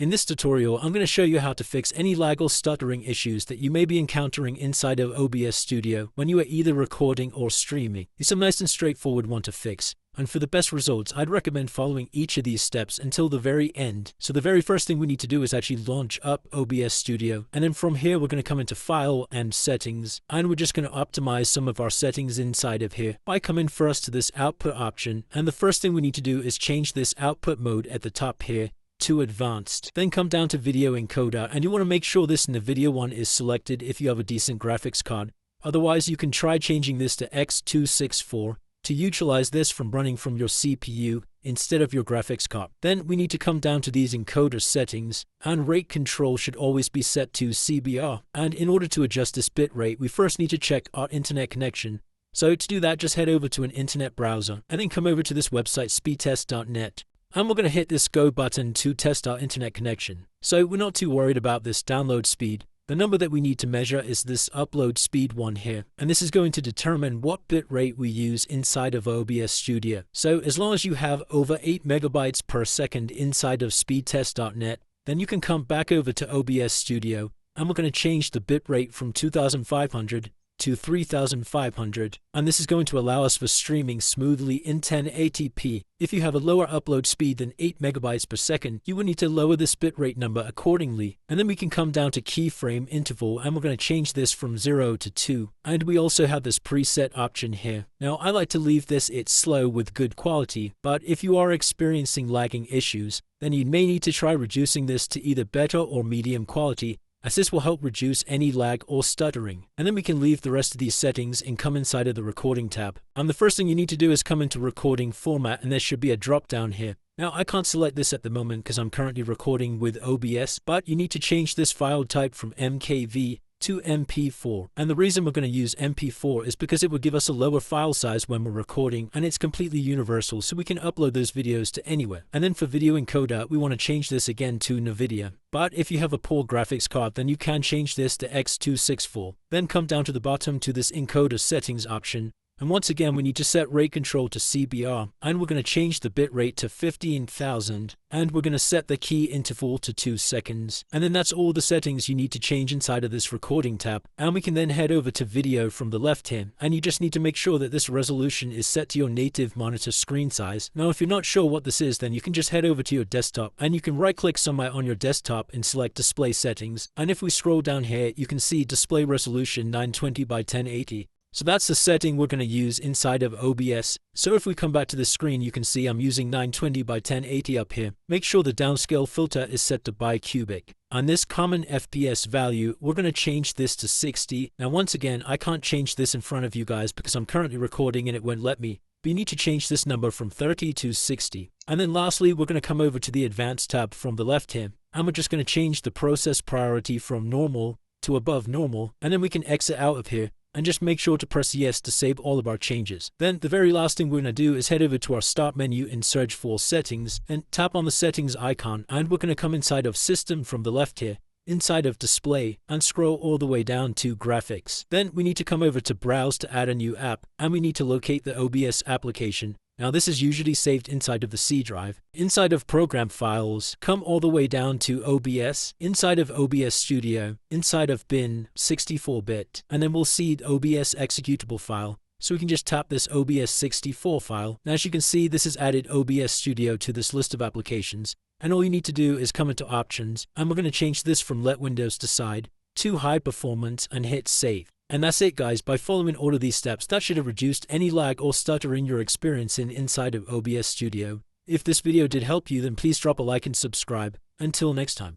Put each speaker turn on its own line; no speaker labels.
In this tutorial, I'm going to show you how to fix any lag or stuttering issues that you may be encountering inside of OBS Studio when you are either recording or streaming. It's a nice and straightforward one to fix. And for the best results, I'd recommend following each of these steps until the very end. So the very first thing we need to do is actually launch up OBS Studio. And then from here, we're going to come into File and Settings. And we're just going to optimize some of our settings inside of here by coming first to this output option. And the first thing we need to do is change this output mode at the top here to advanced. Then come down to video encoder, and you want to make sure this NVIDIA one is selected if you have a decent graphics card. Otherwise, you can try changing this to X264 to utilize this from running from your CPU instead of your graphics card. Then we need to come down to these encoder settings, and rate control should always be set to CBR. And in order to adjust this bit rate, we first need to check our internet connection. So to do that, just head over to an internet browser and then come over to this website speedtest.net. And we're going to hit this go button to test our internet connection. So we're not too worried about this download speed. The number that we need to measure is this upload speed one here, and this is going to determine what bit rate we use inside of OBS Studio. So as long as you have over 8 megabytes per second inside of speedtest.net, then you can come back over to OBS Studio, and we're going to change the bit rate from 2500 to 3500, and this is going to allow us for streaming smoothly in 1080p. If you have a lower upload speed than 8 megabytes per second, you will need to lower this bitrate number accordingly. And then we can come down to keyframe interval, and we're going to change this from 0 to 2. And we also have this preset option here. Now I like to leave this it's slow with good quality, but if you are experiencing lagging issues, then you may need to try reducing this to either better or medium quality, as this will help reduce any lag or stuttering. And then we can leave the rest of these settings and come inside of the recording tab. And the first thing you need to do is come into recording format, and there should be a drop down here. Now I can't select this at the moment because I'm currently recording with OBS, but you need to change this file type from MKV to MP4. And the reason we're going to use MP4 is because it will give us a lower file size when we're recording, and it's completely universal, so we can upload those videos to anywhere. And then for video encoder, we want to change this again to NVIDIA. But if you have a poor graphics card, then you can change this to X264. Then come down to the bottom to this encoder settings option. And once again, we need to set rate control to CBR, and we're going to change the bit rate to 15,000, and we're going to set the key interval to 2 seconds. And then that's all the settings you need to change inside of this recording tab. And we can then head over to video from the left here, and you just need to make sure that this resolution is set to your native monitor screen size. Now if you're not sure what this is, then you can just head over to your desktop, and you can right click somewhere on your desktop and select display settings. And if we scroll down here, you can see display resolution 920 by 1080. So that's the setting we're going to use inside of OBS. So if we come back to the screen, you can see I'm using 920 by 1080 up here. Make sure the downscale filter is set to bicubic. On this common FPS value, we're going to change this to 60. Now once again, I can't change this in front of you guys because I'm currently recording and it won't let me. But you need to change this number from 30 to 60. And then lastly, we're going to come over to the advanced tab from the left here. And we're just going to change the process priority from normal to above normal. And then we can exit out of here. And just make sure to press yes to save all of our changes. Then the very last thing we're going to do is head over to our start menu and search for settings and tap on the settings icon, and we're going to come inside of system from the left here, inside of display, and scroll all the way down to graphics. Then we need to come over to browse to add a new app, and we need to locate the OBS application. Now this is usually saved inside of the C drive. Inside of program files, come all the way down to OBS, inside of OBS Studio, inside of bin 64-bit, and then we'll see the OBS executable file. So we can just tap this OBS 64 file. Now as you can see, this has added OBS Studio to this list of applications. And all you need to do is come into options, and we're going to change this from let Windows decide to high performance and hit save. And that's it guys. By following all of these steps, that should have reduced any lag or stuttering you're experiencing inside of OBS Studio. If this video did help you, then please drop a like and subscribe. Until next time.